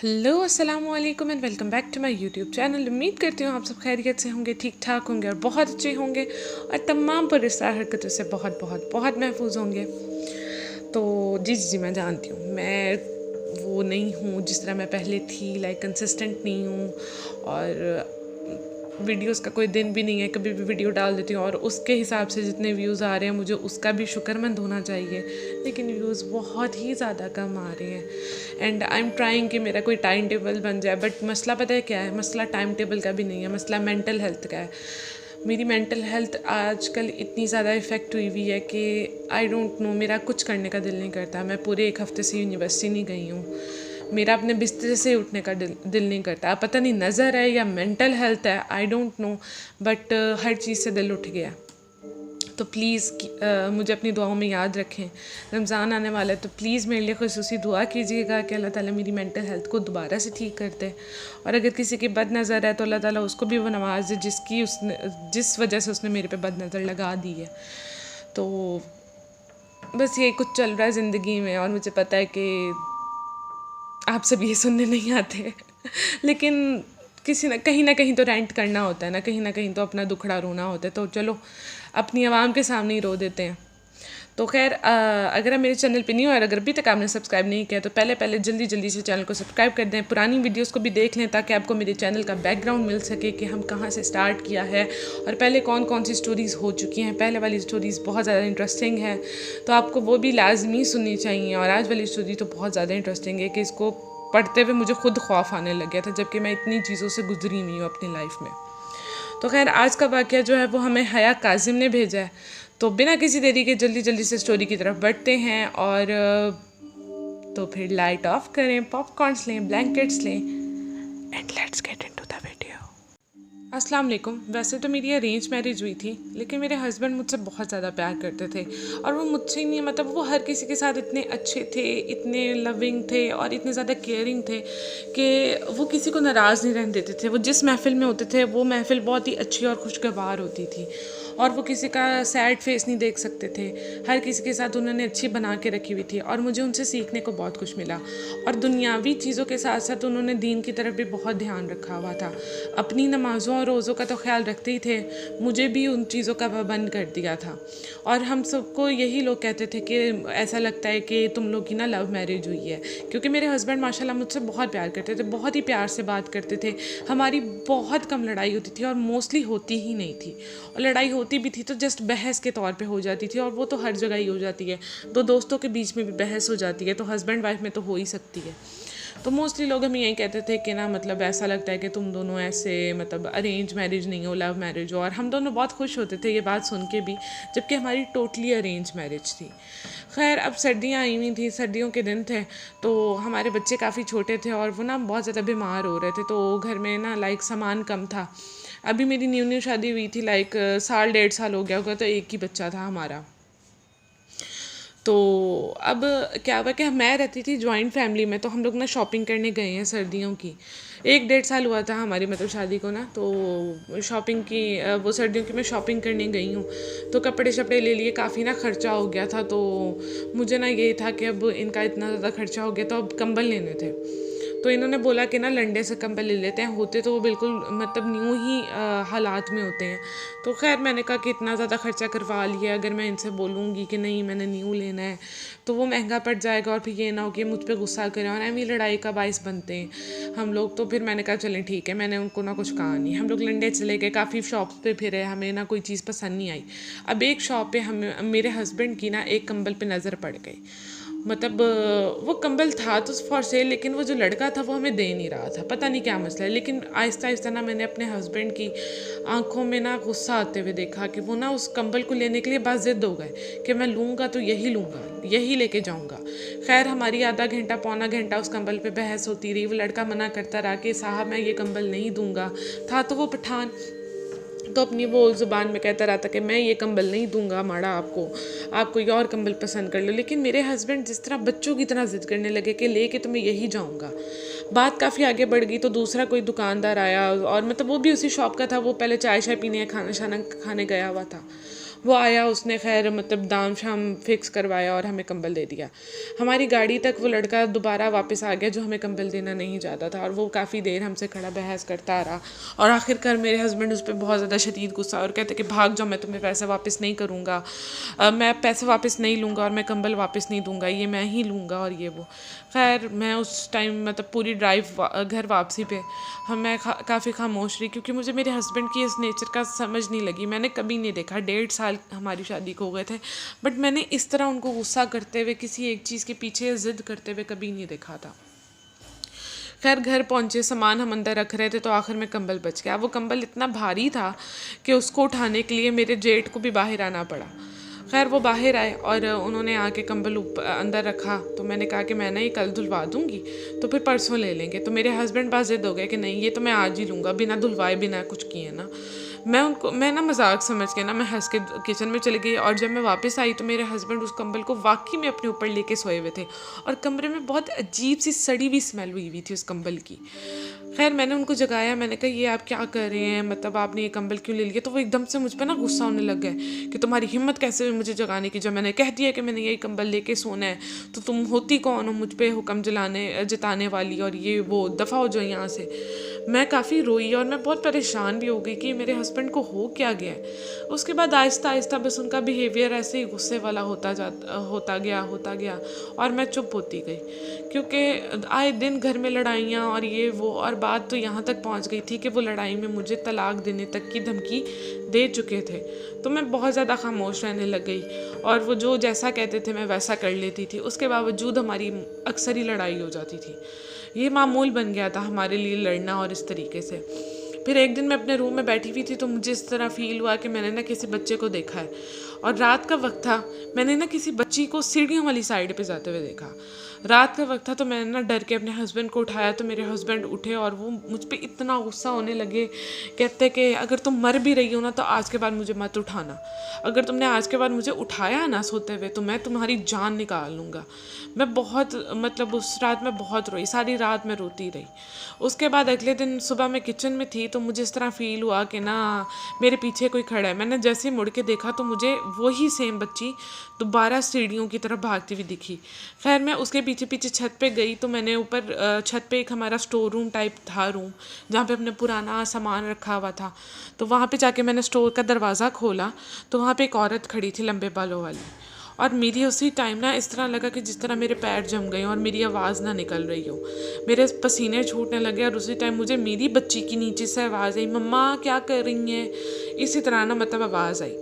Hello अस्सलाम वालेकुम and welcome back to my YouTube channel. उम्मीद करती हूँ आप सब खैरियत से होंगे, ठीक ठाक होंगे और बहुत अच्छे होंगे और तमाम पुरस्कार हरकतों से बहुत बहुत बहुत महफूज होंगे। तो जी मैं जानती हूँ मैं वो नहीं हूँ जिस तरह मैं पहले थी, कंसिस्टेंट नहीं हूँ और वीडियोस का कोई दिन भी नहीं है, कभी भी वीडियो डाल देती हूँ और उसके हिसाब से जितने व्यूज़ आ रहे हैं मुझे उसका भी शुक्रमंद होना चाहिए, लेकिन व्यूज़ बहुत ही ज़्यादा कम आ रहे हैं। एंड आई एम ट्राइंग कि मेरा कोई टाइम टेबल बन जाए, बट मसला पता है क्या है, मसला टाइम टेबल का भी नहीं है, मसला मेंटल हेल्थ का है। मेरी मेंटल हेल्थ आजकल इतनी ज़्यादा इफ़ेक्ट हुई हुई है कि आई डोंट नो, मेरा कुछ करने का दिल नहीं करता। मैं पूरे एक हफ़्ते से यूनिवर्सिटी नहीं गई हूँ, मेरा अपने बिस्तर से उठने का दिल नहीं करता। अब पता नहीं नज़र है या मेंटल हेल्थ है, आई डोंट नो, बट हर चीज़ से दिल उठ गया। तो प्लीज़ मुझे अपनी दुआओं में याद रखें। रमज़ान आने वाला है तो प्लीज़ मेरे लिए ख़ुसूसी दुआ कीजिएगा कि अल्लाह ताला मेरी मेंटल हेल्थ को दोबारा से ठीक कर दे। और अगर किसी की बद नज़र है तो अल्लाह ताला उसको भी वो नवाज दे जिस वजह से उसने मेरे पे बद नज़र लगा दी है। तो बस ये कुछ चल रहा है ज़िंदगी में और मुझे पता है कि आप सब ये सुनने नहीं आते लेकिन कहीं ना कहीं तो रेंट करना होता है ना कहीं तो अपना दुखड़ा रोना होता है। तो चलो अपनी आवाम के सामने ही रो देते हैं। तो खैर, अगर आप मेरे चैनल पे नहीं हो और अगर अभी तक आपने सब्सक्राइब नहीं किया तो पहले जल्दी से चैनल को सब्सक्राइब कर दें, पुरानी वीडियोस को भी देख लें ताकि आपको मेरे चैनल का बैकग्राउंड मिल सके कि हम कहाँ से स्टार्ट किया है और पहले कौन कौन सी स्टोरीज़ हो चुकी हैं। पहले वाली स्टोरीज़ बहुत ज़्यादा इंटरेस्टिंग है तो आपको वो भी लाजमी सुननी चाहिए, और आज वाली स्टोरी तो बहुत ज़्यादा इंटरेस्टिंग है कि इसको पढ़ते हुए मुझे खुद खौफ आने लग गया था, जबकि मैं इतनी चीज़ों से गुजरी हुई हूँ अपनी लाइफ में। तो खैर, आज का वाक़या जो है वो हमें हया काजिम ने भेजा है। तो बिना किसी देरी के जल्दी से स्टोरी की तरफ बढ़ते हैं। और तो फिर लाइट ऑफ करें, पॉपकॉर्न्स लें, ब्लैंकेट्स लें and let's get into the video. अस्सलाम वालेकुम। वैसे तो मेरी अरेंज मैरिज हुई थी, लेकिन मेरे हस्बैंड मुझसे बहुत ज़्यादा प्यार करते थे और वो मुझसे ही नहीं, मतलब वो हर किसी के साथ इतने अच्छे थे, इतने लविंग थे और इतने ज़्यादा केयरिंग थे कि वो किसी को नाराज़ नहीं रहने देते थे। वो जिस महफ़िल में होते थे वो महफ़िल बहुत ही अच्छी और खुशगवार होती थी और वो किसी का सैड फेस नहीं देख सकते थे। हर किसी के साथ उन्होंने अच्छी बना के रखी हुई थी और मुझे उनसे सीखने को बहुत कुछ मिला। और दुनियावी चीज़ों के साथ साथ उन्होंने दीन की तरफ भी बहुत ध्यान रखा हुआ था। अपनी नमाज़ों और रोज़ों का तो ख्याल रखते ही थे, मुझे भी उन चीज़ों का पाबंद कर दिया था। और हम सबको यही लोग कहते थे कि ऐसा लगता है कि तुम लोग की ना लव मैरिज हुई है, क्योंकि मेरे हस्बैंड माशाल्लाह मुझसे बहुत प्यार करते थे, बहुत ही प्यार से बात करते थे। हमारी बहुत कम लड़ाई होती थी और मोस्टली होती ही नहीं थी, और लड़ाई होती भी थी तो जस्ट बहस के तौर पे हो जाती थी, और वो तो हर जगह ही हो जाती है। दो दोस्तों के बीच में भी बहस हो जाती है तो हस्बैंड वाइफ में तो हो ही सकती है। तो मोस्टली लोग हमें यही कहते थे कि ना, मतलब ऐसा लगता है कि तुम दोनों ऐसे, मतलब अरेंज मैरिज नहीं हो, लव मैरिज हो। और हम दोनों बहुत खुश होते थे ये बात सुन के भी, जबकि हमारी टोटली अरेंज मैरिज थी। खैर, अब सर्दियाँ आई हुई थी, सर्दियों के दिन थे, तो हमारे बच्चे काफ़ी छोटे थे और वो ना बहुत ज़्यादा बीमार हो रहे थे, तो घर में ना सामान कम था। अभी मेरी न्यू शादी हुई थी, साल 1.5 साल हो गया होगा, तो एक ही बच्चा था हमारा। तो अब क्या हुआ कि मैं रहती थी जॉइंट फैमिली में, तो हम लोग ना शॉपिंग करने गए हैं सर्दियों की। 1-1.5 साल हुआ था हमारी मतलब शादी को ना, तो शॉपिंग की, वो सर्दियों की मैं शॉपिंग करने गई हूँ। तो कपड़े शपड़े ले लिए, काफ़ी ना ख़र्चा हो गया था। तो मुझे ना ये था कि अब इनका इतना ज़्यादा ख़र्चा हो गया तो अब कंबल लेने थे। तो इन्होंने बोला कि ना लंडे से कंबल ले लेते हैं, होते तो वो बिल्कुल मतलब न्यू ही हालात में होते हैं। तो खैर, मैंने कहा कि इतना ज़्यादा ख़र्चा करवा लिया, अगर मैं इनसे बोलूँगी कि नहीं मैंने न्यू लेना है तो वो महंगा पड़ जाएगा और फिर ये ना हो कि मुझ पर गुस्सा करें और एम ही लड़ाई का बाइस बनते हैं हम लोग। तो फिर मैंने कहा चलें ठीक है, मैंने उनको ना कुछ कहा नहीं। हम लोग लंडे चले गए, काफ़ी शॉप्स पे फिरे, हमें ना कोई चीज़ पसंद नहीं आई। अब एक शॉप पे हमें मेरे हस्बैंड की ना एक कंबल पे नज़र पड़ गई। मतलब वो कंबल था तो फॉर सेल, लेकिन वो जो लड़का था वो हमें दे नहीं रहा था, पता नहीं क्या मसला है। लेकिन आहिस्ता आहिस्ता ना मैंने अपने हस्बैंड की आंखों में ना गुस्सा आते हुए देखा कि वो ना उस कंबल को लेने के लिए बस ज़िद हो गए कि मैं लूँगा तो यही लूँगा, यही लेके जाऊँगा। खैर, हमारी आधा घंटा पौना घंटा उस कंबल पे बहस होती रही। वो लड़का मना करता रहा कि साहब मैं ये कंबल नहीं दूँगा। था तो वो पठान, तो अपनी वो ज़ुबान में कहता रहा था कि मैं ये कंबल नहीं दूंगा माड़ा आपको, आप कोई और कंबल पसंद कर लो। लेकिन मेरे हस्बैंड जिस तरह बच्चों की तरह ज़िद करने लगे कि लेके तो मैं यही जाऊंगा। बात काफ़ी आगे बढ़ गई तो दूसरा कोई दुकानदार आया, और मतलब वो भी उसी शॉप का था, वो पहले चाय शाय पीने खाना शाना खाने गया हुआ था। वो आया, उसने खैर मतलब दाम शाम फिक्स करवाया और हमें कंबल दे दिया। हमारी गाड़ी तक वो लड़का दोबारा वापस आ गया जो हमें कंबल देना नहीं चाहता था, और वो काफ़ी देर हमसे खड़ा बहस करता रहा, और आखिरकार मेरे हस्बैंड उस पर बहुत ज़्यादा शदीद गुस्सा और कहते कि भाग जाओ, मैं तुम्हें पैसे वापस नहीं करूँगा, मैं पैसे वापस नहीं लूँगा और मैं कंबल वापस नहीं दूँगा, ये मैं ही लूँगा और ये वो। खैर मैं उस टाइम मतलब पूरी ड्राइव घर वापसी पे मैं काफ़ी खामोश रही, क्योंकि मुझे मेरे हस्बैंड की इस नेचर का समझ नहीं लगी। मैंने कभी नहीं देखा, 1.5 साल हमारी शादी को हो गए थे, बट मैंने इस तरह उनको गुस्सा करते हुए किसी एक चीज़ के पीछे ज़िद करते हुए कभी नहीं देखा था। खैर घर पहुँचे, सामान हम अंदर रख रहे थे, तो आखिर में कंबल बच गया। वो कंबल इतना भारी था कि उसको उठाने के लिए मेरे जेठ को भी बाहर आना पड़ा। खैर वो बाहर आए और उन्होंने आके कंबल अंदर रखा, तो मैंने कहा कि मैं ना ये कल धुलवा दूँगी, तो फिर परसों ले लेंगे। तो मेरे हस्बैंड पास ज़िद हो गए कि नहीं, ये तो मैं आज ही लूँगा, बिना धुलवाए बिना कुछ किए ना। मैं ना मजाक समझ के ना मैं हंस के किचन में चली गई, और जब मैं वापस आई तो मेरे हस्बैंड उस कंबल को वाकई में अपने ऊपर लेके सोए हुए थे, और कमरे में बहुत अजीब सी सड़ी हुई स्मेल हुई थी उस कंबल की। खैर मैंने उनको जगाया, मैंने कहा ये आप क्या कर रहे हैं, मतलब आपने ये कंबल क्यों ले लिया? तो वो एकदम से मुझ पर ना गुस्सा होने लग गए कि तुम्हारी हिम्मत कैसे हुई मुझे जगाने की, जब मैंने कह दिया कि मैंने यही कंबल लेके सोना है, तो तुम होती कौन हो मुझ पर हुक्म जताने वाली, और ये वो, दफ़ा हो जाओ यहाँ से। मैं काफ़ी रोई और मैं बहुत परेशान भी हो गई कि मेरे हस्बैंड को हो क्या गया है। उसके बाद आहिस्ता आहिस्ता बस उनका बिहेवियर ऐसे ही गुस्से वाला होता गया, और मैं चुप होती गई, क्योंकि आए दिन घर में लड़ाइयाँ और ये वो, और बात तो यहाँ तक पहुँच गई थी कि वो लड़ाई में मुझे तलाक देने तक की धमकी दे चुके थे। तो मैं बहुत ज़्यादा खामोश रहने लग गई, और वो जो जैसा कहते थे मैं वैसा कर लेती थी। उसके बावजूद हमारी अक्सर ही लड़ाई हो जाती थी। ये मामूल बन गया था हमारे लिए लड़ना, और इस तरीके से। फिर एक दिन मैं अपने रूम में बैठी हुई थी, तो मुझे इस तरह फील हुआ कि मैंने ना किसी बच्चे को देखा है, और रात का वक्त था। मैंने ना किसी बच्ची को सीढ़ियों वाली साइड पे जाते हुए देखा। रात का वक्त था, तो मैंने ना डर के अपने हस्बैंड को उठाया, तो मेरे हस्बैंड उठे और वो मुझ पे इतना गुस्सा होने लगे। कहते कि अगर तुम मर भी रही हो ना, तो आज के बाद मुझे मत उठाना। अगर तुमने आज के बाद मुझे उठाया ना सोते हुए, तो मैं तुम्हारी जान निकाल लूँगा। मैं बहुत मतलब उस रात मैं बहुत रोई, सारी रात मैं रोती रही। उसके बाद अगले दिन सुबह मैं किचन में थी, तो मुझे इस तरह फील हुआ कि ना मेरे पीछे कोई खड़ा है। मैंने जैसे मुड़ के देखा, तो मुझे वही सेम बच्ची दोबारा सीढ़ियों की तरफ भागती हुई दिखी। खैर मैं उसके पीछे पीछे छत पे गई, तो मैंने ऊपर छत पे एक हमारा स्टोर रूम टाइप था रूम, जहाँ पे अपने पुराना सामान रखा हुआ था। तो वहाँ पे जाके मैंने स्टोर का दरवाज़ा खोला, तो वहाँ पे एक औरत खड़ी थी लंबे बालों वाली, और मेरी उसी टाइम ना इस तरह लगा कि जिस तरह मेरे पैर जम गए और मेरी आवाज़ ना निकल रही हो, मेरे पसीने छूटने लगे। और उसी टाइम मुझे मेरी बच्ची की नीचे से आवाज़ आई, मम्मा क्या कर रही हैं, इसी तरह ना मतलब आवाज़ आई।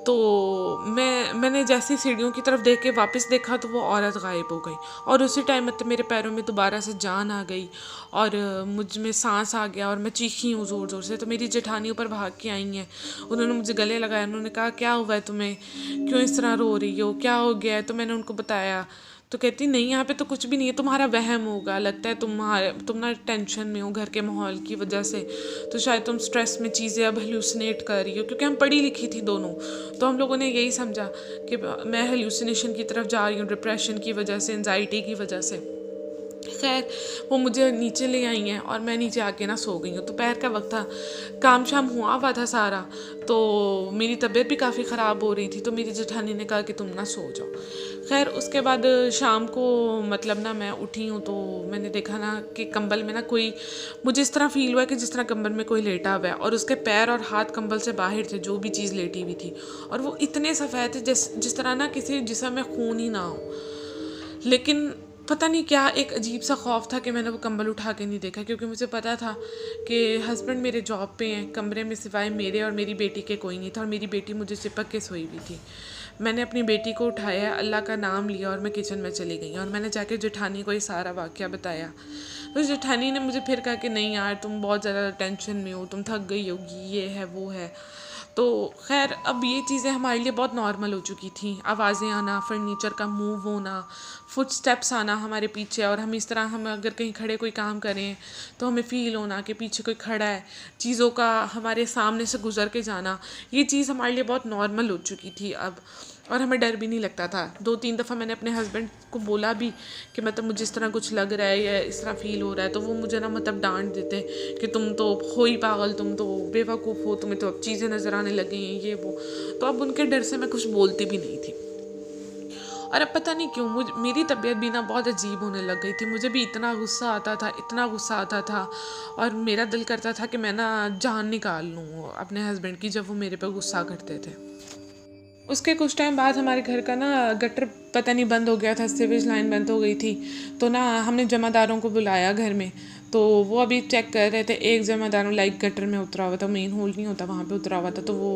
तो मैंने जैसे सीढ़ियों की तरफ देख के वापस देखा, तो वो औरत गायब हो गई, और उसी टाइम मतलब मेरे पैरों में दोबारा से जान आ गई, और मुझ में सांस आ गया, और मैं चीखी हूँ ज़ोर ज़ोर से। तो मेरी जेठानी ऊपर भाग के आई हैं, उन्होंने मुझे गले लगाया, उन्होंने कहा क्या हुआ है तुम्हें, क्यों इस तरह रो रही हो, क्या हो गया है? तो मैंने उनको बताया, तो कहती नहीं यहाँ पे तो कुछ भी नहीं है, तुम्हारा वहम होगा, लगता है तुम ना टेंशन में हो घर के माहौल की वजह से, तो शायद तुम स्ट्रेस में चीज़ें अब हेलुसिनेट कर रही हो। क्योंकि हम पढ़ी लिखी थी दोनों, तो हम लोगों ने यही समझा कि मैं हेलुसिनेशन की तरफ जा रही हूँ, डिप्रेशन की वजह से, एनजाइटी की वजह से। खैर वो मुझे नीचे ले आई हैं, और मैं नीचे आके ना सो गई हूँ। दोपहर का वक्त था, काम शाम हुआ था सारा, तो मेरी तबीयत भी काफ़ी ख़राब हो रही थी, तो मेरी जेठानी ने कहा कि तुम ना सो जाओ। खैर उसके बाद शाम को मतलब ना मैं उठी हूँ, तो मैंने देखा ना कि कंबल में ना कोई, मुझे इस तरह फील हुआ कि जिस तरह कंबल में कोई लेटा हुआ है, और उसके पैर और हाथ कंबल से बाहर थे, जो भी चीज़ लेटी हुई थी, और वो इतने सफ़ेद थे जिस तरह ना किसी जिस्म में खून ही ना हो। लेकिन पता नहीं क्या एक अजीब सा खौफ था कि मैंने वो कंबल उठा के नहीं देखा, क्योंकि मुझे पता था कि हस्बैंड मेरे जॉब पे हैं, कमरे में सिवाय मेरे और मेरी बेटी के कोई नहीं था, और मेरी बेटी मुझे चिपक के सोई हुई थी। मैंने अपनी बेटी को उठाया, अल्लाह का नाम लिया, और मैं किचन में चली गई, और मैंने जाके जेठानी को ये सारा वाक़या बताया। तो जेठानी ने मुझे फिर कहा कि नहीं यार, तुम बहुत ज़्यादा टेंशन में हो, तुम थक गई होगी, ये है वो है। तो खैर अब ये चीज़ें हमारे लिए बहुत नॉर्मल हो चुकी थी, आवाज़ें आना, फर्नीचर का मूव होना, फुट स्टेप्स आना हमारे पीछे, और हम इस तरह, हम अगर कहीं खड़े कोई काम करें तो हमें फ़ील होना कि पीछे कोई खड़ा है, चीज़ों का हमारे सामने से गुजर के जाना, ये चीज़ हमारे लिए बहुत नॉर्मल हो चुकी थी अब। और हमें डर भी नहीं लगता था। 2-3 दफ़ा मैंने अपने हस्बैंड को बोला भी कि मतलब मुझे इस तरह कुछ लग रहा है या इस तरह फ़ील हो रहा है, तो वो मुझे ना मतलब डांट देते कि तुम तो हो ही पागल, तुम तो बेवकूफ़ हो, तुम्हें तो अब चीज़ें नज़र आने लगी हैं, ये वो। तो अब उनके डर से मैं कुछ बोलती भी नहीं थी। और अब पता नहीं क्यों मेरी तबीयत भी ना बहुत अजीब होने लग गई थी। मुझे भी इतना गुस्सा आता था, इतना गुस्सा आता था, और मेरा दिल करता था कि मैं ना जान निकाल लूँ अपने हस्बैंड की जब वो मेरे पे गुस्सा करते थे। उसके कुछ टाइम बाद हमारे घर का ना गटर पता नहीं बंद हो गया था, सीवेज लाइन बंद हो गई थी। तो ना हमने जमादारों को बुलाया घर में, तो वो अभी चेक कर रहे थे। एक जमादारों लाइक गटर में उतरा हुआ था, मेन होल नहीं होता वहाँ पे उतरा हुआ था। तो वो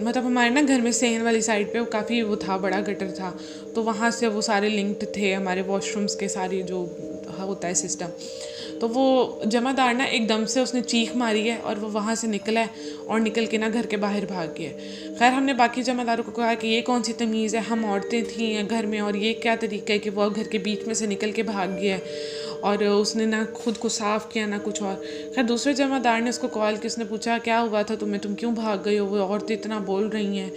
मतलब हमारे ना घर में सेहन वाली साइड पे वो काफ़ी वो था, बड़ा गटर था। तो वहाँ से वो सारे लिंक्ड थे हमारे वॉशरूम्स के, सारे जो होता है सिस्टम। तो वो जमादार ना एकदम से उसने चीख मारी है और वो वहाँ से निकला है और निकल के ना घर के बाहर भाग गया। खैर हमने बाकी जमादारों को कहा कि ये कौन सी तमीज़ है, हम औरतें थी घर में और ये क्या तरीका है कि वो घर के बीच में से निकल के भाग गया है। और उसने ना खुद को साफ़ किया ना कुछ और। खैर दूसरे जमादार ने उसको कॉल की, उसने पूछा क्या हुआ था तुम्हें, तुम क्यों भाग गई हो, वो औरतें इतना बोल रही हैं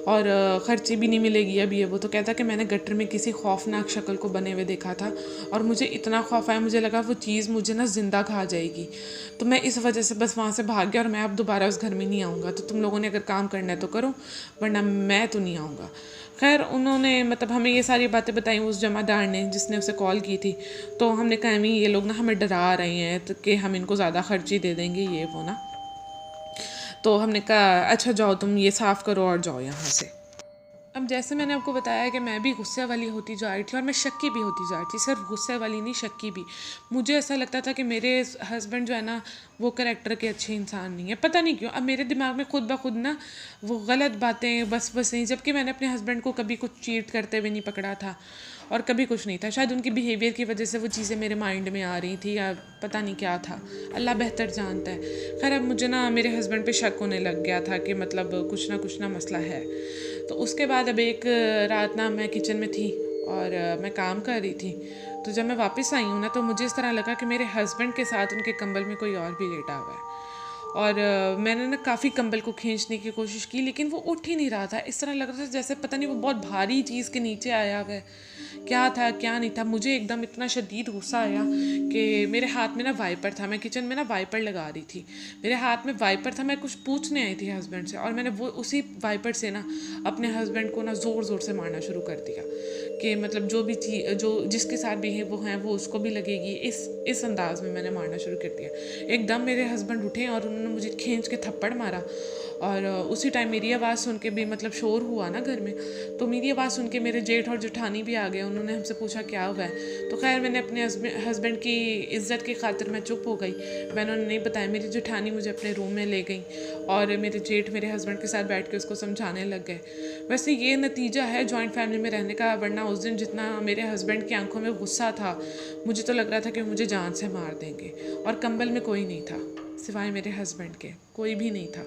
और खर्ची भी नहीं मिलेगी अब ये वो। तो कहता कि मैंने गटर में किसी खौफनाक शक्ल को बने हुए देखा था और मुझे इतना खौफ आया, मुझे लगा वो चीज़ मुझे ना ज़िंदा खा जाएगी। तो मैं इस वजह से बस वहाँ से भाग गया और मैं अब दोबारा उस घर में नहीं आऊँगा। तो तुम लोगों ने अगर काम करना है तो करो, वरना मैं तो नहीं आऊँगा। खैर उन्होंने मतलब हमें ये सारी बातें बताई उस जमादार ने जिसने उसे कॉल की थी। तो हमने कहा अम्मी ये लोग ना हमें डरा रहे हैं तो कि हम इनको ज़्यादा खर्ची दे देंगे ये वो ना। तो हमने कहा अच्छा जाओ तुम ये साफ़ करो और जाओ यहाँ से। अब जैसे मैंने आपको बताया कि मैं भी गुस्से वाली होती जा रही थी और मैं शक्की भी होती जा रही थी, सिर्फ गुस्से वाली नहीं शक्की भी। मुझे ऐसा लगता था कि मेरे हस्बैंड जो है ना वो करैक्टर के अच्छे इंसान नहीं है, पता नहीं क्यों। अब मेरे दिमाग में खुद ब खुद ना वो गलत बातें बस नहीं, जबकि मैंने अपने हस्बैंड को कभी कुछ चीट करते हुए नहीं पकड़ा था और कभी कुछ नहीं था। शायद उनकी बिहेवियर की वजह से वो चीज़ें मेरे माइंड में आ रही थी या पता नहीं क्या था, अल्लाह बेहतर जानता है। खैर अब मुझे ना मेरे हस्बैंड पे शक होने लग गया था कि मतलब कुछ ना मसला है। तो उसके बाद अब एक रात ना मैं किचन में थी और मैं काम कर रही थी। तो जब मैं वापस आई हूँ ना तो मुझे इस तरह लगा कि मेरे हस्बैंड के साथ उनके कंबल में कोई और भी लेटा हुआ है। और मैंने ना काफ़ी कंबल को खींचने की कोशिश की लेकिन वो उठ ही नहीं रहा था। इस तरह लग रहा था जैसे पता नहीं वो बहुत भारी चीज़ के नीचे आया हुआ है, क्या था क्या नहीं था। मुझे एकदम इतना शदीद गुस्सा आया कि मेरे हाथ में ना वाइपर था, मैं किचन में ना वाइपर लगा रही थी, मेरे हाथ में वाइपर था। मैं कुछ पूछने आई थी हस्बैंड से और मैंने वो उसी वाइपर से ना अपने हस्बैंड को ना ज़ोर ज़ोर से मारना शुरू कर दिया कि मतलब जो भी चीज़ जो जिसके साथ भी है वो हैं वो उसको भी लगेगी। इस अंदाज़ में मैंने मारना शुरू कर दिया। एकदम मेरे हस्बैंड उठे और उन्होंने मुझे खींच के थप्पड़ मारा और उसी टाइम मेरी आवाज़ सुन के भी मतलब शोर हुआ ना घर में, तो मेरी आवाज़ सुन के मेरे जेठ और जेठानी भी आ गए। उन्होंने हमसे पूछा क्या हुआ है। तो खैर मैंने अपने हस्बैंड की इज़्ज़त की खातिर मैं चुप हो गई, मैंने उन्हें नहीं बताया। मेरी जेठानी मुझे अपने रूम में ले गई और मेरे जेठ मेरे हस्बैंड के साथ बैठ के उसको समझाने लग गए। वैसे ये नतीजा है जॉइंट फैमिली में रहने का, वरना उस दिन जितना मेरे हस्बैंड की आंखों में गुस्सा था मुझे तो लग रहा था कि मुझे जान से मार देंगे। और कंबल में कोई नहीं था सिवाय मेरे हस्बैंड के, कोई भी नहीं था।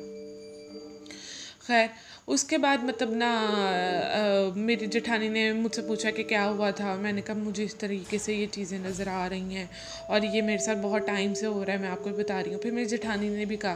खैर उसके बाद मतलब ना मेरी जेठानी ने मुझसे पूछा कि क्या हुआ था। मैंने कहा मुझे इस तरीके से ये चीज़ें नज़र आ रही हैं और ये मेरे साथ बहुत टाइम से हो रहा है, मैं आपको बता रही हूँ। फिर मेरी जेठानी ने भी कहा,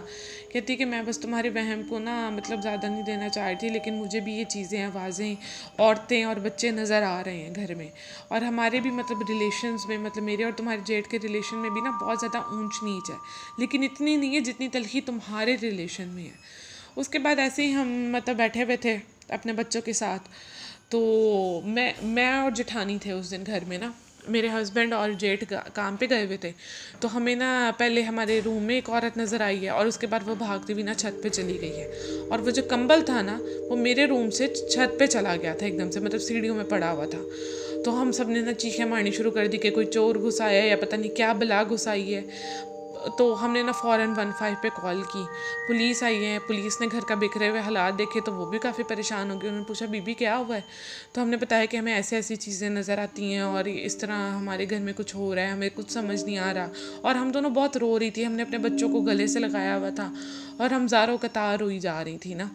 कहती कि मैं बस तुम्हारे वहम को ना मतलब ज़्यादा नहीं देना चाह रही थी, लेकिन मुझे भी ये चीज़ें आवाज़ें औरतें और बच्चे नज़र आ रहे हैं घर में। और हमारे भी मतलब रिलेशंस में मतलब मेरे और तुम्हारे जेठ के रिलेशन में भी ना बहुत ज़्यादा ऊंच नीच है, लेकिन इतनी नहीं है जितनी तलखी तुम्हारे रिलेशन में है। उसके बाद ऐसे ही हम मतलब बैठे हुए थे अपने बच्चों के साथ। तो मैं और जेठानी थे उस दिन घर में ना, मेरे हस्बैंड और जेठ काम पे गए हुए थे। तो हमें ना पहले हमारे रूम में एक औरत नज़र आई है और उसके बाद वो भागती हुई ना छत पे चली गई है। और वो जो कंबल था ना वो मेरे रूम से छत पे चला गया था एकदम से, मतलब सीढ़ियों में पड़ा हुआ था। तो हम सब ने ना चीखें मारनी शुरू कर दी कि कोई चोर घुस आया है या पता नहीं क्या बला घुस आई है। तो हमने ना फ़ौरन 15 पे कॉल की, पुलिस आई है। पुलिस ने घर का बिखरे हुए हालात देखे तो वो भी काफ़ी परेशान हो गए। उन्होंने पूछा बीबी क्या हुआ है। तो हमने बताया कि हमें ऐसी ऐसी चीज़ें नज़र आती हैं और इस तरह हमारे घर में कुछ हो रहा है, हमें कुछ समझ नहीं आ रहा। और हम दोनों बहुत रो रही थी, हमने अपने बच्चों को गले से लगाया हुआ था और हम ज़ारों कतार रोई जा रही थी ना।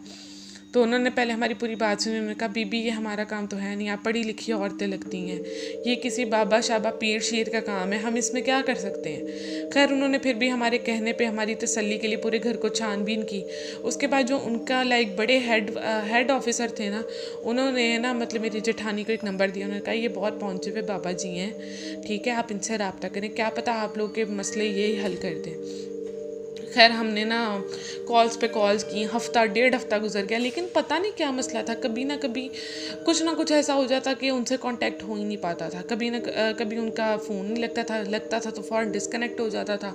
तो उन्होंने पहले हमारी पूरी बात सुनी। उन्होंने कहा बीबी ये हमारा काम तो है नहीं, आप पढ़ी लिखी औरतें लगती हैं, ये किसी बाबा शाबा पीर शीर का काम है, हम इसमें क्या कर सकते हैं। खैर उन्होंने फिर भी हमारे कहने पे हमारी तसल्ली के लिए पूरे घर को छानबीन की। उसके बाद जो उनका लाइक बड़े हेड ऑफिसर थे ना, उन्होंने ना मतलब मेरी जेठानी को एक नंबर दिया। उन्होंने कहा ये बहुत पहुँचे हुए बाबा जी हैं, ठीक है, आप इनसे रब्ता करें, क्या पता आप लोग के मसले ये हल कर दें। खैर हमने ना कॉल्स पे कॉल्स की, हफ्ता डेढ़ हफ्ता गुजर गया, लेकिन पता नहीं क्या मसला था, कभी ना कभी कुछ ना कुछ ऐसा हो जाता कि उनसे कांटेक्ट हो ही नहीं पाता था। कभी उनका फ़ोन नहीं लगता था तो फ़ौरन डिस्कनेक्ट हो जाता था।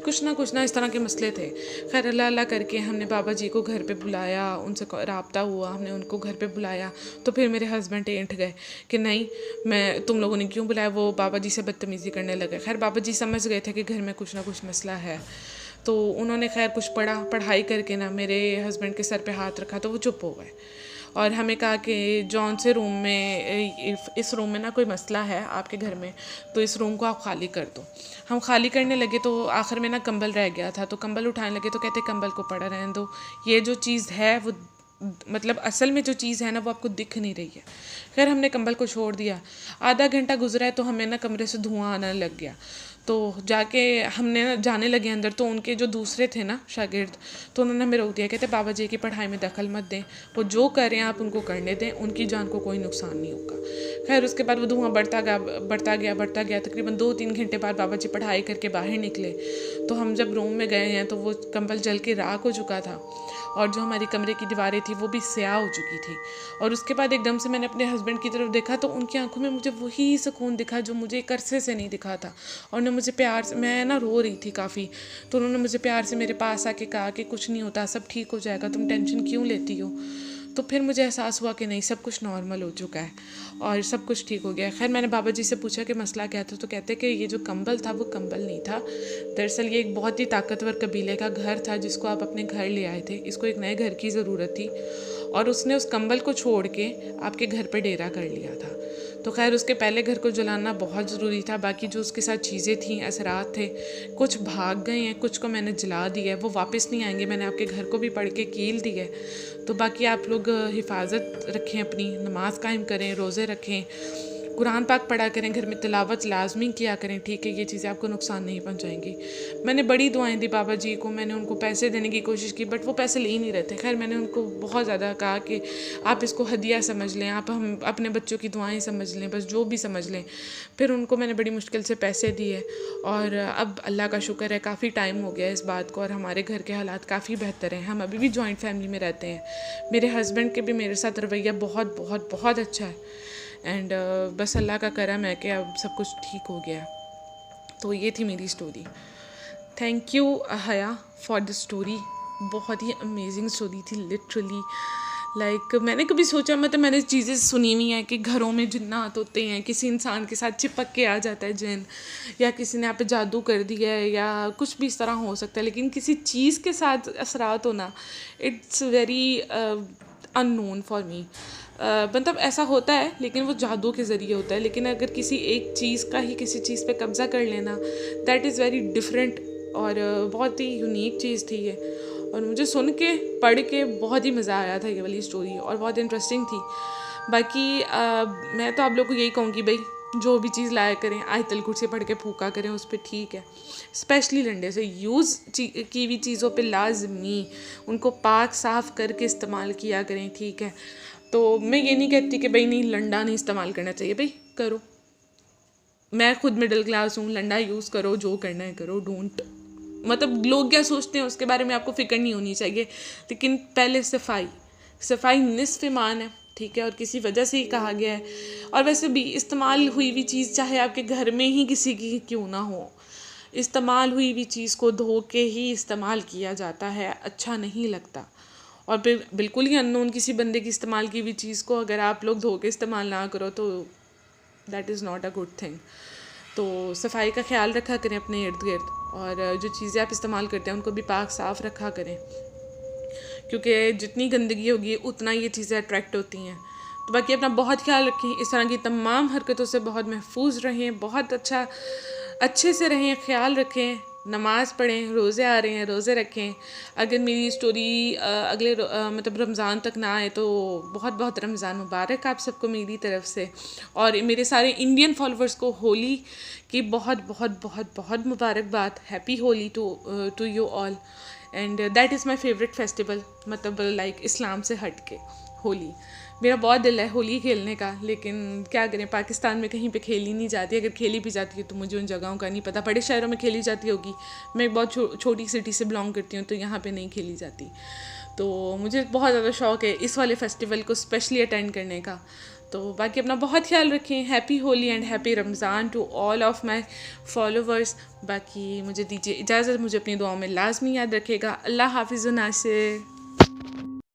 कुछ ना इस तरह के मसले थे। खैर अल्लाह अल्लाह करके हमने बाबा जी को घर पे बुलाया, उनसे रब्ता हुआ, हमने उनको घर पे बुलाया। तो फिर मेरे हस्बैंड ऐंठ गए कि नहीं, मैं तुम लोगों ने क्यों बुलाया, वो बाबा जी से बदतमीज़ी करने लगे। खैर बाबा जी समझ गए थे कि घर में कुछ ना कुछ मसला है, तो उन्होंने खैर कुछ पढ़ाई करके ना मेरे हस्बैंड के सर पे हाथ रखा, तो वो चुप हो गए और हमें कहा कि जौन से रूम में, इस रूम में ना कोई मसला है आपके घर में, तो इस रूम को आप खाली कर दो। हम खाली करने लगे तो आखिर में ना कंबल रह गया था, तो कंबल उठाने लगे तो कहते कंबल को पड़ा रहने दो, ये जो चीज़ है वो मतलब असल में जो चीज़ है ना वो आपको दिख नहीं रही है। खैर हमने कंबल को छोड़ दिया। आधा घंटा गुजरा है तो हमें ना कमरे से धुआं आने लग गया। तो जाके हमने ना जाने लगे अंदर, तो उनके जो दूसरे थे ना शागिर्द, तो उन्होंने हमें रोक दिया, कहते बाबा जी की पढ़ाई में दखल मत दें, वो जो कर रहे हैं आप उनको करने दें, उनकी जान को कोई नुकसान नहीं होगा। खैर उसके बाद वो धुआं बढ़ता गया। तकरीबन 2-3 घंटे बाद बाबा जी पढ़ाई करके बाहर निकले, तो हम जब रूम में गए हैं तो वो कंबल जल के राख हो चुका था और जो हमारी कमरे की दीवारें थी वो भी स्याह हो चुकी थी। और उसके बाद एकदम से मैंने अपने हस्बैंड की तरफ देखा तो उनकी आंखों में मुझे वही सुकून दिखा जो मुझे एक अरसे से नहीं दिखा था। और उन्होंने मुझे प्यार से, मैं ना रो रही थी काफ़ी, तो उन्होंने मुझे प्यार से मेरे पास आके कहा कि कुछ नहीं होता, सब ठीक हो जाएगा, तुम टेंशन क्यों लेती हो। तो फिर मुझे एहसास हुआ कि नहीं, सब कुछ नॉर्मल हो चुका है और सब कुछ ठीक हो गया। खैर मैंने बाबा जी से पूछा कि मसला क्या था, तो कहते कि ये जो कंबल था वो कंबल नहीं था, दरअसल ये एक बहुत ही ताकतवर कबीले का घर था जिसको आप अपने घर ले आए थे, इसको एक नए घर की ज़रूरत थी और उसने उस कंबल को छोड़ के आपके घर पर डेरा कर लिया था। तो खैर उसके पहले घर को जलाना बहुत ज़रूरी था। बाकी जो उसके साथ चीज़ें थी, असरात थे, कुछ भाग गए हैं, कुछ को मैंने जला दिया है, वो वापस नहीं आएंगे। मैंने आपके घर को भी पढ़ के कील दी है। तो बाकी आप लोग हिफाजत रखें, अपनी नमाज़ कायम करें, रोज़े रखें, कुरान पाक पढ़ा करें, घर में तिलावत लाजमी किया करें, ठीक है, ये चीज़ें आपको नुकसान नहीं पहुंचाएंगी। मैंने बड़ी दुआएं दी बाबा जी को, मैंने उनको पैसे देने की कोशिश की बट वो पैसे ले ही नहीं रहे थे। खैर मैंने उनको बहुत ज़्यादा कहा कि आप इसको हदिया समझ लें, आप हम अपने बच्चों की दुआएं समझ लें, बस जो भी समझ लें। फिर उनको मैंने बड़ी मुश्किल से पैसे दिए और अब अल्लाह का शुक्र है काफ़ी टाइम हो गया इस बात को और हमारे घर के हालात काफ़ी बेहतर हैं। हम अभी भी जॉइंट फैमिली में रहते हैं। मेरे हस्बैंड के भी मेरे साथ रवैया बहुत बहुत बहुत अच्छा है एंड बस अल्लाह का करम है कि अब सब कुछ ठीक हो गया है। तो ये थी मेरी स्टोरी। थैंक यू हया फॉर द स्टोरी। बहुत ही अमेजिंग स्टोरी थी लिटरली। लाइक मैंने कभी सोचा, मतलब मैंने चीज़ें सुनी हुई हैं कि घरों में जिन्नात होते हैं, किसी इंसान के साथ चिपक के आ जाता है जिन, या किसी ने आप पे जादू कर दिया है, या कुछ भी इस तरह हो सकता है। लेकिन किसी चीज़ के साथ असरात होना, it's very unknown for me. मतलब ऐसा होता है लेकिन वो जादू के ज़रिए होता है। लेकिन अगर किसी एक चीज़ का ही किसी चीज़ पे कब्ज़ा कर लेना, दैट इज़ वेरी डिफरेंट और बहुत ही यूनिक चीज़ थी ये। और मुझे सुन के पढ़ के बहुत ही मज़ा आया था ये वाली स्टोरी और बहुत इंटरेस्टिंग थी। बाकी मैं तो आप लोग को यही कहूँगी, भाई जो भी चीज़ लाया करें आयतल कुर्सी पढ़ के फूका करें उस पर, ठीक है। स्पेशली लंडे से यूज़ की हुई चीज़ों पे लाजमी उनको पाक साफ़ करके इस्तेमाल किया करें, ठीक है। तो मैं ये नहीं कहती कि भाई नहीं लंडा नहीं इस्तेमाल करना चाहिए, भाई करो, मैं खुद मिडिल क्लास हूँ, लंडा यूज़ करो, जो करना है करो, डोंट, मतलब लोग क्या सोचते हैं उसके बारे में आपको फ़िक्र नहीं होनी चाहिए। लेकिन पहले सफाई निस्फ़ ईमान है, ठीक है, और किसी वजह से ही कहा गया है। और वैसे भी इस्तेमाल हुई हुई चीज़ चाहे आपके घर में ही किसी की क्यों ना हो, इस्तेमाल हुई हुई चीज़ को धो के ही इस्तेमाल किया जाता है, अच्छा नहीं लगता। और फिर बिल्कुल ही अननोन किसी बंदे की इस्तेमाल की हुई चीज़ को अगर आप लोग धो के इस्तेमाल ना करो तो that is not a good thing. तो सफाई का ख्याल रखा करें अपने इर्द गिर्द, और जो चीज़ें आप इस्तेमाल करते हैं उनको भी पाक साफ़ रखा करें, क्योंकि जितनी गंदगी होगी उतना ये चीज़ें अट्रैक्ट होती हैं। तो बाकी अपना बहुत ख्याल रखें, इस तरह की तमाम हरकतों से बहुत महफूज रहें, बहुत अच्छे से रहें, ख्याल रखें, नमाज़ पढ़ें, रोज़े आ रहे हैं, रोज़े रखें। अगर मेरी स्टोरी मतलब रमज़ान तक ना आए तो बहुत बहुत रमज़ान मुबारक आप सबको मेरी तरफ से, और मेरे सारे इंडियन फॉलोअर्स को होली की बहुत बहुत बहुत बहुत मुबारकबाद। Happy Holi to you all, and that is my favourite festival, मतलब लाइक इस्लाम से हट के होली। मेरा बहुत दिल है होली खेलने का, लेकिन क्या करें, पाकिस्तान में कहीं पे खेली नहीं जाती। अगर खेली भी जाती है तो मुझे उन जगहों का नहीं पता। बड़े शहरों में खेली जाती होगी, मैं एक बहुत छोटी सिटी से बिलोंग करती हूँ, तो यहाँ पे नहीं खेली जाती। तो मुझे बहुत ज़्यादा शौक़ है इस वाले फेस्टिवल को स्पेशली अटेंड करने का। तो बाकी अपना बहुत ख्याल रखें। Happy Holi and happy Ramzan to all of my followers. बाकी मुझे दीजिए इजाज़त, मुझे अपनी दुआओं में लाजमी याद रखेगा। अल्लाह हाफिज़, नासिर।